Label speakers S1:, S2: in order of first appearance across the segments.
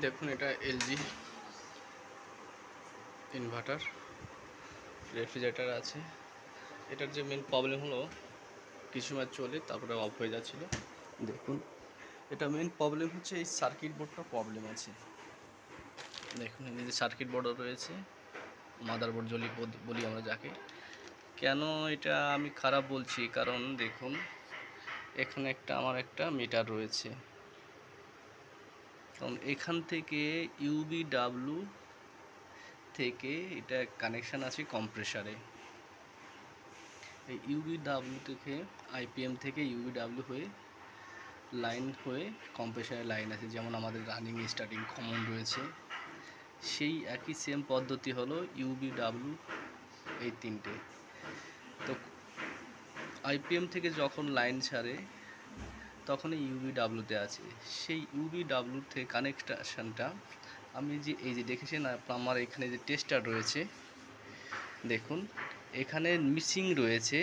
S1: দেখুন এটা LG inverter refrigerator আছে। এটার যে মেন প্রবলেম হলো কিছু সময় চলে তারপরে অফ হয়ে যাচ্ছিলো। দেখুন এটা মেন প্রবলেম হচ্ছে এই সার্কিট বোর্ডটা প্রবলেম আছে। দেখুন এই যে সার্কিট বোর্ডও রয়েছে, মাদারবোর্ড বলি আমরা যাকে। কেন এটা আমি খারাপ বলছি, কারণ দেখুন এখানে আমার একটা মিটার রয়েছে, কারণ এখান থেকে ইউবিডাব্লিউ থেকে এটা কানেকশান আছে কম্প্রেসারে। এই ইউবিডাব্লিউ থেকে আইপিএম থেকে ইউবিডাব্লিউ হয়ে লাইন হয়ে কম্প্রেসারে লাইন আছে, যেমন আমাদের রানিং স্টার্টিং কমন রয়েছে। সেই একই সেম পদ্ধতি হলো ইউবিডাব্লিউ এই তিনটে। তো আইপিএম থেকে যখন লাইন ছাড়ে তখন ইউবিডাব্লিউতে আছে। সেই ইউবিডাব্লিউ থেকে কানেকশানটা আমি যে এই যে দেখেছেন আমার এখানে যে টেস্টার রয়েছে, দেখুন এখানে মিসিং রয়েছে।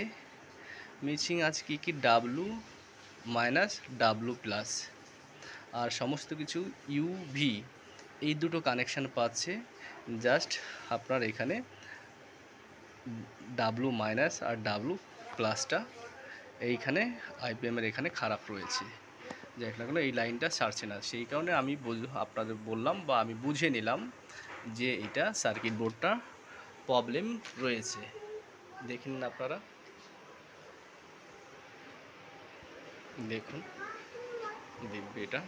S1: মিসিং আছে কি ডাব্লু মাইনাস ডাব্লু প্লাস, আর সমস্ত কিছু ইউভি এই দুটো কানেকশান পাচ্ছে। জাস্ট আপনার এখানে ডাব্লু মাইনাস আর ডাব্লু প্লাসটা এইখানে আইপিএমের এখানে খারাপ রয়েছে, যে এখানে এই লাইনটা ছাড়ছে না। সেই কারণে আমি আপনাদের বললাম বা আমি বুঝে নিলাম যে এটা সার্কিট বোর্ডটা প্রবলেম রয়েছে। দেখে নিন আপনারা, দেখুন দেখবে এটা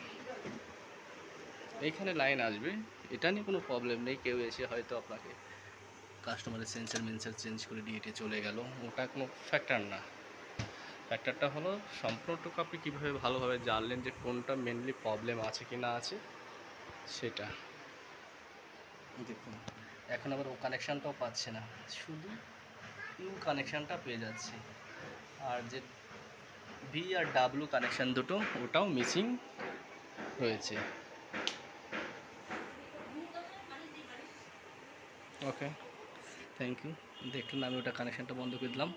S1: এইখানে লাইন আসবে, এটা নিয়ে কোনো প্রবলেম নেই। কেউ এসে হয়তো আপনাকে কাস্টমারের সেন্সার মেন্সার চেঞ্জ করে ডিএটে চলে গেল, ওটা কোনো ফ্যাক্টর না। ফ্যাক্টরটা হলো সম্পূর্ণটুকু আপনি কীভাবে ভালোভাবে জানলেন যে কোনটা মেনলি প্রবলেম আছে কি না আছে সেটা। দেখুন এখন আবার ও কানেকশানটাও পাচ্ছে না, শুধু ইউ কানেকশানটা পেয়ে যাচ্ছে, আর যে ভি আর ডাব্লু কানেকশান দুটো ওটাও মিসিং রয়েছে। ওকে, থ্যাংক ইউ। দেখলেন আমি ওটা কানেকশানটা বন্ধ করে দিলাম।